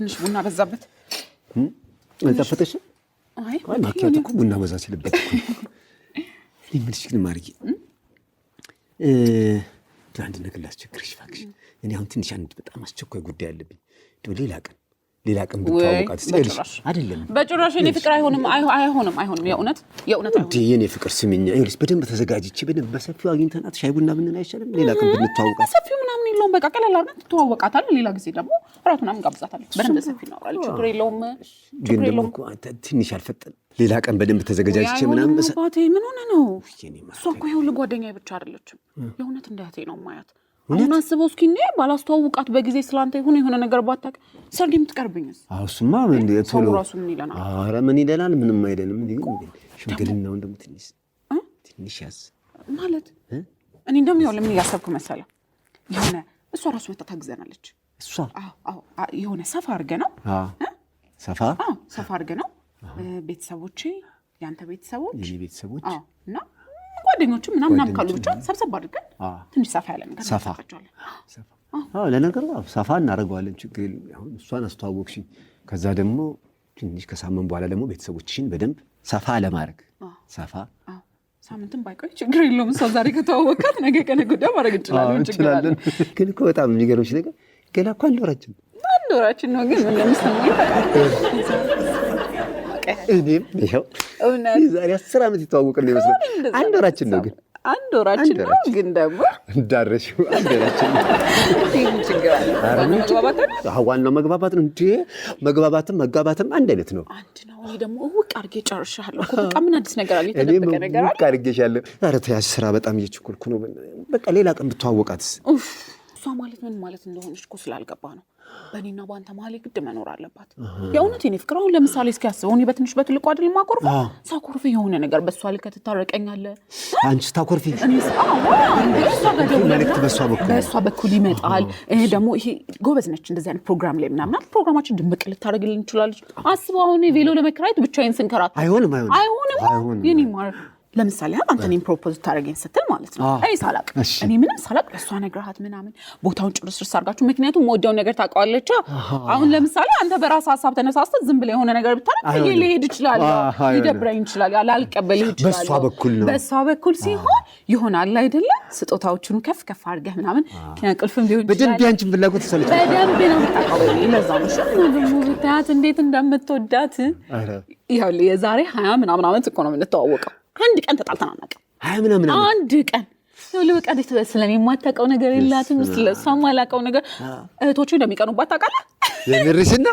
ትንሽ ቡና በዛበት እንታፈተሽ አይ ማኪያቶ እኮ ቡና በዛ ሲልበት ምንሽ ግን ማርጊ አንድ ነገር ላስቸግርሽ እባክሽ እኔ አሁን ትንሽ አንድ በጣም አስቸኳይ ጉዳይ አለብኝ ሌላ ቀን ብታውቃት ስለሽ አይደለም በጭራሽ እኔ ፍቅር አይሆንም የእውነት አይሆንም የኔ ፍቅር ስሚኛ ይኸውልሽ በደንብ ተዘጋጅቼ በደንብ በሰፊው አግኝተናት ሻይ ቡና ምን አይሻልም ሌላ ቀን ብንተዋወቃት በሰፊው ምናምን የለውም በቃ ቀላል አድርገን ተዋወቃታለን ሌላ ጊዜ ደግሞ እራት ምናምን ጋብዛታለን በደንብ በሰፊው እናወራለን ችግር የለውም ትንሽ አልፈጠን ሌላ ቀን በደንብ ተዘጋጅቼ ምናምን በሰባቴ ምን ሆነ ነው እሷ እኮ ይኸውልህ ጓደኛዬ ብቻ አይደለችም የእውነት እንዳቴ ነው ማያት አሁን አስበው እስኪ እኔ ባላስተዋውቃት በጊዜ ስላንተ የሆነ ነገር ባታውቅ ሰርግ የምትቀርብኝስ እሱማ ምን ቶሎ ራሱ ምን ይለናል ኧረ ምን ይለናል ምንም አይደለም ሽምግልናው ትንሽ ያዝ ማለት እኔ እንደውም ይኸውልህ ምን እያሰብኩ መሰለህ የሆነ እሷ ራሱ መጣ ታግዘናለች እሷ የሆነ ሰፋ አድርገነው ሰፋ አድርገነው ቤተሰቦቼ ያንተ ቤተሰቦች የኔ ቤተሰቦች እና ጓደኞቹም ምናምን ካሉ ብቻ ሰብሰብ አድርገን ትንሽ ሰፋ ያለ ነገር እናደርጋለን ለነገሩ ሰፋ እናደርገዋለን ችግር አሁን እሷን አስተዋወቅሽኝ ከዛ ደግሞ ትንሽ ከሳመን በኋላ ደግሞ ቤተሰቦችሽን በደንብ ሰፋ ለማድረግ ሳምንትም ባይቆይ ችግር የለውም እሷ ዛሬ ከተዋወቃት ነገ ከነገ ወዲያ ማድረግ እንችላለን ግን እኮ በጣም የሚገርምሽ ነገር ገና እኮ አንድ ወራችን ነው ግን ምን ለምሰማኝ እኔም ይኸው ዛሬ 10 ዓመት የተዋወቅን ነው ይመስላል አንድ ወራችን ነው ግን ደግሞ እንዳረሽው አንድ ወራችን ነው ችግር አለ ዋናው መግባባት ነው እንዴ መግባባትም አንድ አይነት ነው እኔ ደግሞ ውቅ አድርጌ ጨርሻለሁ እኮ በቃ ምን አዲስ ነገር አለ የተደበቀ ነገር አለ ውቅ አድርጌሻለሁ ኧረ ተያዝ ስራ በጣም እየቸኮልኩ ነው በቃ ሌላ ቀን ብትዋወቃትስ እሷ ማለት ምን ማለት እንደሆነች እኮ ስላልገባ ነው በእኔና በአንተ መሀል ግድ መኖር አለባት የእውነት የኔ ፍቅር አሁን ለምሳሌ እስኪ አስበው እኔ በትንሽ በትልቁ አይደል ማቆርፈው ሳኮርፍ የሆነ ነገር በሷ ልክ ትታረቀኛለህ አንቺ ታኮርፊ በሷ በኩል ይመጣል ደግሞ ይሄ ጎበዝ ነች እንደዚህ አይነት ፕሮግራም ላይ ምናምን ፕሮግራማችን ድምቅ ልታደርግልን እንችላለች አስበው አሁን ቬሎ ለመከራየት ብቻዬን ስንከራት አይሆንም የኔ ማር ለምሳሌ አንተ እኔን ፕሮፖዝ ታደርገኝ ስትል ማለት ነው እኔ ሳላቅ እኔ ምንም ሳላቅ ለሷ ነግረሃት ምናምን ቦታውን ጭርስርስ አድርጋችሁ ምክንያቱም ወዲያው ነገር ታውቃለች አሁን ለምሳሌ አንተ በራስ ሐሳብ ተነሳስተህ ዝም ብለህ የሆነ ነገር ብታረግ ሊሄድ ይችላል ሊደብረኝ ይችላል ላልቀበል ይችላል በሷ በኩል ሲሆን ይሆናል አይደለ ስጦታዎቹን ከፍ አድርገህ ምናምን ከንቅልፍም ቢሆን በደንብ ያንቺን ፍላጎት ሰለች በደንብ ነው የምታውቀው ለዛ ነው ደግሞ ብታያት እንዴት እንደምትወዳት ይኸውልህ የዛሬ 20 ምናምን ዓመት እኮ ነው የምንተዋወቀው አንድ ቀን ተጣልተን አናውቅም ምናምን አንድ ቀን ይኸውልህ በቃ እንዴት ስለኔ የማታውቀው ነገር የላትም ስለሷ የማላውቀው ነገር እህቶቹ እንደሚቀኑባት ታውቃለህ የምርሽና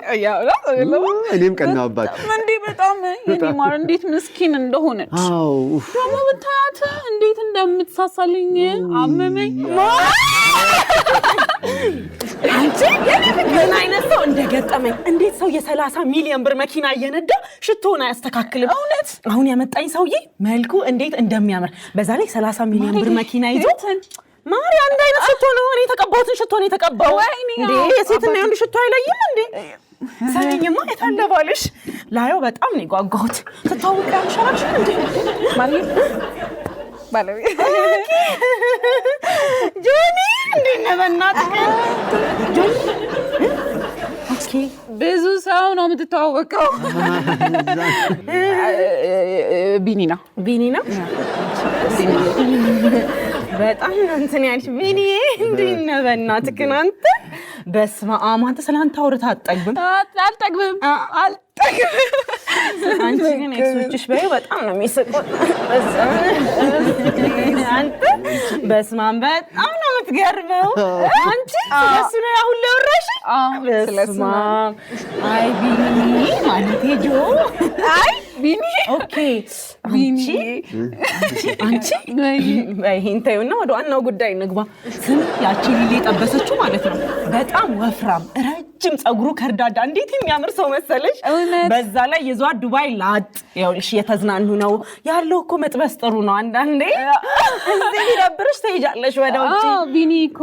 እኔም ቀናውባት እንዴ በጣም የኔ ማር እንዴት ምስኪን እንደሆነች ደግሞ ብታያት እንዴት እንደምትሳሳልኝ አመመኝ አንቺ ምን አይነት ሰው እንደገጠመኝ እንዴት ሰው የ30 ሚሊዮን ብር መኪና እየነዳ ሽቶን አያስተካክልም እውነት አሁን ያመጣኝ ሰውዬ መልኩ እንዴት እንደሚያምር በዛ ላይ 30 ሚሊዮን ብር መኪና ይዞ ማሪ አንድ አይነት ሽቶ ነው እኔ ተቀባውትን ሽቶ ነው ተቀባው እንዴ የሴትና የወንድ ሽቶ አይለይም እንዴ ሰኝማ የታለባልሽ ላየው በጣም ነው ጓጓሁት ተታውቃለሽ አላልሽ እንዴ ማለት ባለቤት ጆኒ እንዴት በእናትህ ጆኒ ኦኬ ብዙ ሰው ነው የምትተዋወቀው ቢኒና በጣም እንትን ያልሽ ቢኒ እንዴት በእናትህ አንተ በስመ አብ አንተ ስላንተ አውርታ አልጠግብም አንቺ ግን ኤክሶችሽ በጣም ነው የሚስቁት አንተ በስመ አብ በጣም ነው የምትገርመው አንቺ ስለሱ ነው አሁን ለወራሽ ስለሱ አይ ቢኒ ማለት ጆ አይ ቢኒ ኦኬ ቢኒ አንቺ ይሄን ታዩና ወደ ዋናው ጉዳይ እንግባ ስም ያቺ ሊሊ ጠበሰችው ማለት ነው በጣም ወፍራም ረጅም ጸጉሩ ከርዳዳ እንዴት የሚያምር ሰው መሰለሽ በዛ ላይ የዟ ዱባይ ላጥ ይኸውልሽ የተዝናኑ ነው ያለው እኮ መጥበስ ጥሩ ነው አንዳንዴ እዚህ ቢደብርሽ ትሄጃለሽ ወደ ውጪ ቢኒኮ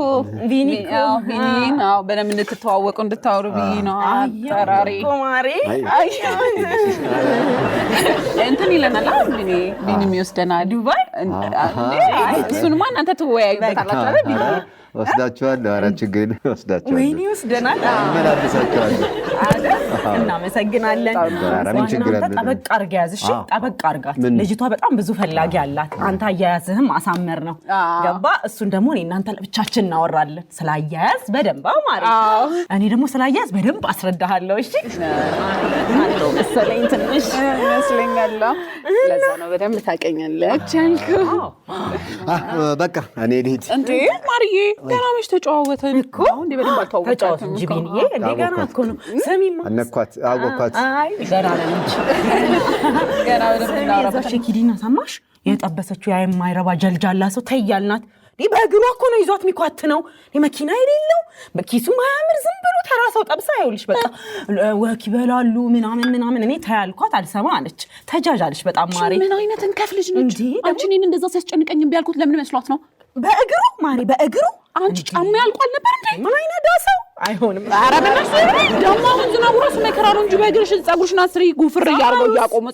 ነው በደምብ እንድትተዋወቁ እንድታወሩ ብዬ ነው አጠራሪ ማሪ እንትን ይለናል ቢኒ የሚወስደናል ዱባይ እሱንማ እናንተ ትወያዩበታላችሁ አይደል ቢኒ ወስዳችኋለሁ ኧረ ችግር ወስዳችኋለሁ ወይኔ ወስደናል መላልሳችኋለሁ እናመሰግናለን ጠበቅ አድርጋ ያዝ እሺ ጠበቅ አድርጋት ልጅቷ በጣም ብዙ ፈላጊ አላት አንተ አያያዝህም አሳመር ነው ገባ እሱን ደግሞ እኔ እናንተ ለብቻችን እናወራለን ስላያያዝ በደንብ ማሪ እኔ ደግሞ ስላያያዝ በደንብ አስረዳሃለሁ እሺ አለው መሰለኝ ትንሽ ይመስለኛል ለዛ ነው በደንብ ታቀኛለች አልኩ በቃ እኔ ልሂድ እንዴ ማርዬ ገና መች ተጫወተን እኮ እንዴ በደንብ አልተዋወቅንም ተጫወት እንጂ ቢኒዬ እንዴ ገና እኮ ነው ሰሚማ አነኳት አወኳት አይ ገና ነው እንጂ ገና በደንብ እናወራበት ኪዲና ሰማሽ የጠበሰችው ያ የማይረባ ጀልጃላ ሰው ተያልናት በእግሯ እኮ ነው ይዟት የሚኳት ነው መኪና የሌለው በኪሱ ማያምር ዝም ብሎ ተራሰው ጠብሳ ይኸውልሽ በቃ ወክ ይበላሉ ምናምን እኔ ታያልኳት አልሰማ አለች ተጃጃለች በጣም ማሪ ምን አይነት እንከፍ ልጅ ነች አንቺ እኔን እንደዛ ሲያስጨንቀኝ እምቢ አልኩት ለምን መስሏት ነው በእግሩ ማሪ በእግሩ አንቺ ጫማ ያልቋል ነበር እንዴ ምን አይነት ዳሰው አይሆንም ኧረ በእናትሽ ደግሞ አሁን ዝናቡ ራሱ መከራ ነው እንጂ በእግርሽ ፀጉርሽን አስሪ ጉፍር እያደረገው እያቆመ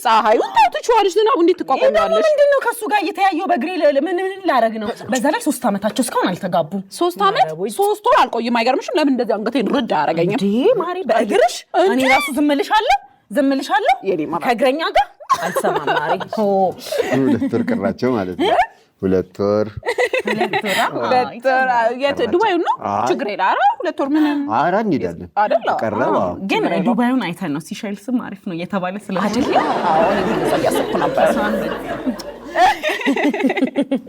ፀሐዩን ታውትችዋለሽ ዝናቡ እንዴት ትቋቋሚዋለሽ ምንድነው ከሱ ጋር እየተያየው በእግሬ ምን ላደርግ ነው በዛ ላይ 3 ዓመታቸው እስካሁን አልተጋቡም 3 ዓመት 3 ወር አልቆይም አይገርምሽም ለምን እንደዚህ አንገቴን ርድ አያረገኝም እንዴ ማሪ በእግርሽ እኔ ራሱ ዝምልሻለሁ ከእግረኛ ጋር አልሰማም ማሪ 2 ወር ቀራቸው ማለት ነው 2 ወር የት ዱባዩ ነው ችግር የለ 2 ወር ምን ኧረ እንሄዳለን ቀረባ ግን ዱባዩን አይተን ነው ሲሸልስም አሪፍ ነው እየተባለ ስለዚህ አሁን እንደዛ እያሰብኩ ነበር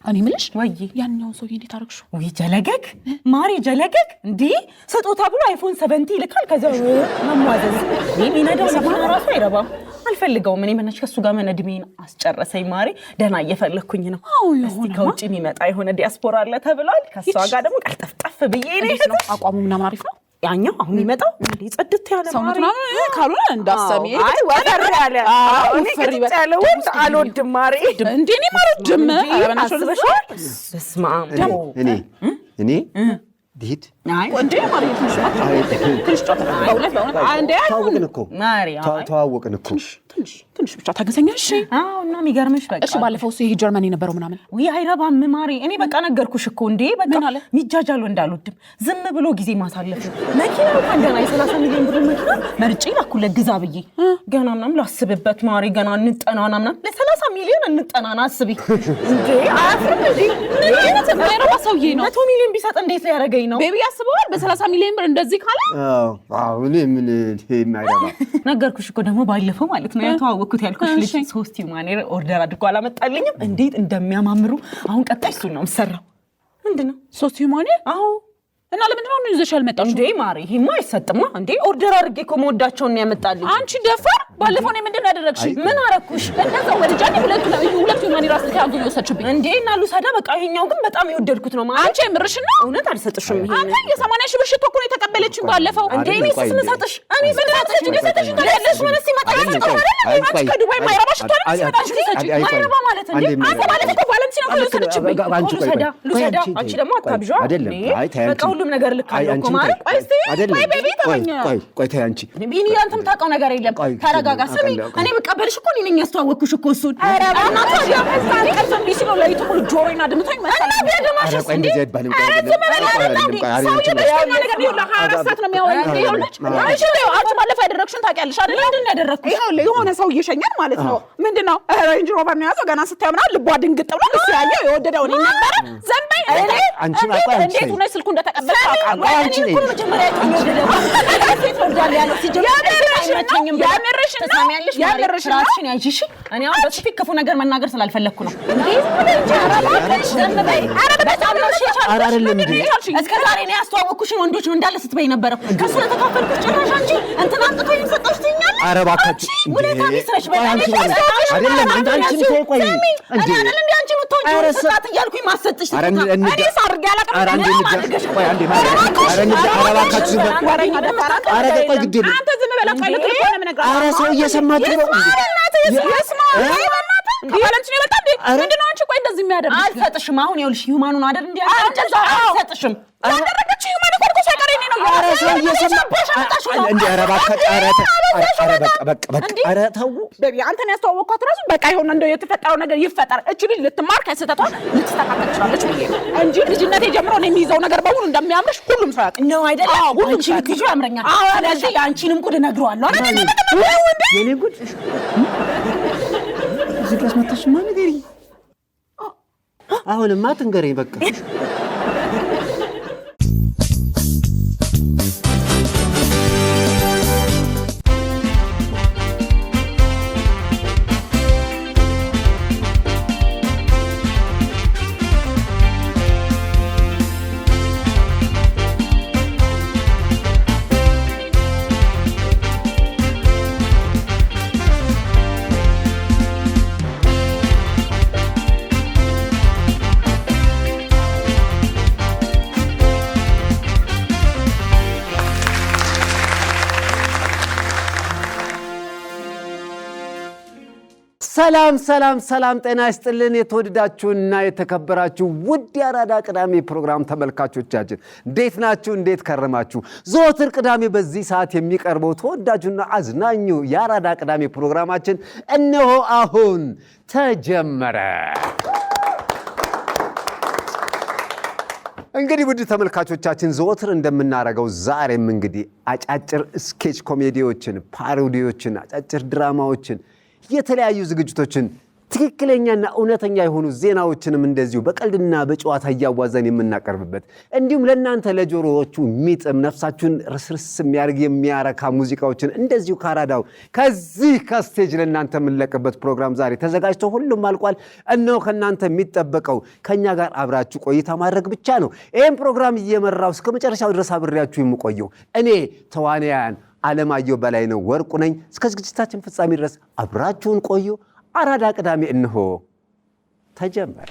እኔ ምልሽ ወይ ያንኛው ሰው እንዴት አደረግሽው ወይ ጀለገግ ማሪ ጀለገግ እንዴ ስጦታ ብሎ አይፎን 70 ይልካል ከዛ ማሟዘዝ የሚነዳው ለማን ራሱ አይረባም አልፈልገውም እኔ መነሽ ከሱ ጋር መነድሜን አስጨረሰኝ ማሪ ደና እየፈለኩኝ ነው እስቲ ከውጪ የሚመጣ የሆነ ዲያስፖራ አለ ተብሏል ከሷ ጋር ደግሞ ቀልጠፍጠፍ ብዬ ነው አቋሙ ምናምን አሪፍ ነው ያኛው አሁን የሚመጣው እንዴ ጽድት ያለ ማሪ ካልሆነ እንዳሰሚ አይ ወፈር ያለ እኔ ከተቻለው አልወድም ማሪ እንዴ እኔ ማለት ድም አበናሽልሻል በስማም እኔ ዲድ አይ እንዴ ማሪ ትንሽ በእውነት አንዴ ተዋወቅን እኮ ማሪ ተዋወቅን እኮ ትንሽ ብቻ ታገሰኛሽ አዎ እና የሚገርምሽ በቃ እሺ ባለፈው እሱ ይሄ ጀርመን የነበረው ምናምን ወይ አይረባም ማሪ እኔ በቃ ነገርኩሽ እኮ እንዴ በቃ ሚጃጃሉ እንዳልወድም ዝም ብሎ ጊዜ ማሳለፍ ነው መኪና እንኳን ገና 30 ሚሊዮን ብር መኪና መርጬ ላኩለት ግዛ ብዬ ገና ምናምን ላስብበት ማሪ ገና እንጠናና ምናምን ለ30 ሚሊዮን እንጠናና አስቢ እንዴ አፍር እንዴ እኔ ተባይረው ሰውዬ ነው 100 ሚሊዮን ቢሰጥ እንዴት ሊያረገኝ ነው ቤቢ ያስበዋል በ30 ሚሊዮን ብር እንደዚህ ካለ አዎ እኔ ምን የማይረባ ነገርኩሽ እኮ ደግሞ ባለፈው ማለት ነው ያተዋወኩት ያልኩሽ ልጅ 3 ዩማኔር ኦርደር አድርጎ አላመጣልኝም እንዴት እንደሚያማምሩ አሁን ቀጣይ እሱ ነው የምሰራው ምንድነው 3 ዩማኔር አዎ እና ለምን ነው ይዘሻል መጣሽ እንዴ ማሪ ይሄማ አይሰጥማ እንዴ ኦርደር አድርጌ እኮ መወዳቸው ነው ያመጣልኝ አንቺ ደፋር ባለፈው ነው ምንድነው ያደረግሽ ምን አረኩሽ እንደዛ ወደጃኔ ሁለቱ ማኒ ራስ ልክ አንዱ ወሰችብኝ እንዴ እና ሉሳዳ በቃ ይሄኛው ግን በጣም የወደድኩት ነው ማለት አንቺ ምርሽ ነው እውነት አልሰጥሽም ይሄ አንተ የ80 ሺህ ብር ሽቶ እኮ ነው የተቀበለችኝ ባለፈው እንዴ እኔ ስንሰጥሽ እኔ ስንሰጥሽ እንደሰጥሽ ታያለሽ ማለት ሲመጣ አንቺ ከዱባይ ማይረባ ሽቶ ነው ሲመጣሽ ማይረባ ማለት እንዴ አንተ ማለት እኮ ባለንቺ ነው ወሰችብኝ ሉሳዳ አንቺ ደግሞ አታብዣ በቃ ሁሉም ነገር ልክ አለው ማለት ቆይ ተይ አንቺ ቢኒ አንተም ታውቀው ነገር የለም ተረጋጋ ስሚ እኔ መቀበልሽ እኮ ነኝ ያስተዋወቅኩሽ እኮ እሱን ኧረ እናቱ ያፈስታሪ ቀርፈም ቢሲሎ ለይቱ ሙሉ ጆሮና ድምቶኝ መሰለ እና ቢያደማሽስ እንዴ የሆነ ሰው እየሸኛል ማለት ነው ምንድነው ሬንጅ ሮቨር ነው ያዘው ገና ስታየው ምናምን ልቧ ድንግጥ ብሎ እሱ ያየው የወደደው እኔ ነበር ዘንበይ አንቺ ማቋ እንዴት ነው ስልኩ እንደተቀበለ ታውቃለህ አንቺ እኮ መጀመሪያ የወደደው ሴት ወዳለ ያለው ሲጀምር አይመቸኝም ያመረሽ ተሳሚያለሽ ያመረሽ ራስሽን ያይሽ እኔ አሁን በስፒክ ክፉ ነገር መናገር ስላልፈለኩ ነው እንዴ ዘንበይ በጣም ነው እስከ ዛሬ ነው ያስተዋወቅኩሽን ወንዶች ነው እንዳለ ስትበይ ነበር ከሱ ለተካፈልኩሽ ጭራሽ አንቺ እንትን አንጥቶ ይሰጣሽ ትኛለሽ ኧረ እባክሽ ወለታ ቢስረሽ በጣም አይደለም አንቺ ተይ ቆይ እንዴ አይደለም እንዴ አንቺ ምትሆኚ ሰጣት እያልኩኝ ማሰጥሽ እኔ ሳርግ ያላቀም አንተ ዝም በላ ቃል ልትቆም ነገር አረ ሰው እየሰማችሁ ነው ከባለንስ ነው የመጣ ምንድነው አንቺ ቆይ እንደዚህ የሚያደርግ አልሰጥሽም አሁን ይኸውልሽ ሂዩማኑን አይደል እንዴ አልሰጥሽም ያደረገች ሂዩማን እኮ ነው ሳይቀረኝ ነው አረ ሰው እየሰማችሁ እንዴ አረ በቃ አረ ተው በቢ አንተን ያስተዋወቅኳት ራሱ በቃ ይሆን እንደው የተፈጠረው ነገር ይፈጠር እቺ ልጅ ልትማር ከስተቷ ልትስተካከል ትችላለች እንጂ ልጅነቴ ጀምሮ ነው የሚይዘው ነገር በሙሉ እንደሚያምርሽ ሁሉም ሰው ያውቃል ነው አይደል ሁሉም ሰው ልጅ ያምረኛል ስለዚህ ያንቺንም ጉድ እነግረዋለሁ የኔ ጉድ እዚህ ድረስ መጣሽማ ንገሪኝ አሁንማ ትንገረኝ በቃ ሰላም ጤና ይስጥልን የተወደዳችሁና የተከበራችሁ ውድ የአራዳ ቅዳሜ ፕሮግራም ተመልካቾቻችን እንዴት ናችሁ እንዴት ከረማችሁ ዘወትር ቅዳሜ በዚህ ሰዓት የሚቀርበው ተወዳጁና አዝናኙ የአራዳ ቅዳሜ ፕሮግራማችን እነሆ አሁን ተጀመረ እንግዲህ ውድ ተመልካቾቻችን ዘወትር እንደምናረጋው ዛሬም እንግዲህ አጫጭር ስኬች ኮሜዲዎችን ፓሮዲዎችን አጫጭር ድራማዎችን የተለያዩ ዝግጅቶችን ትክክለኛና እውነተኛ የሆኑ ዜናዎችንም እንደዚሁ በቀልድና በጨዋታ ያዋዛን የምናቀርብበት እንዲሁም ለእናንተ ለጆሮዎቹ ሚጥም ነፍሳችሁን ርስርስ የሚያርግ የሚያረካ ሙዚቃዎችን እንደዚሁ ካራዳው ከዚህ ከስቴጅ ለእናንተ የምንለቅበት ፕሮግራም ዛሬ ተዘጋጅቶ ሁሉም አልቋል እነሆ ከእናንተ የሚጠበቀው ከኛ ጋር አብራችሁ ቆይታ ማድረግ ብቻ ነው ይህን ፕሮግራም እየመራው እስከ መጨረሻው ድረስ አብሬያችሁ የምቆየው እኔ ተዋንያን አለማየሁ በላይነህ ወርቁ ነኝ እስከ ዝግጅታችን ፍጻሜ ድረስ አብራችሁን ቆዩ አራዳ ቅዳሜ እነሆ ተጀመረ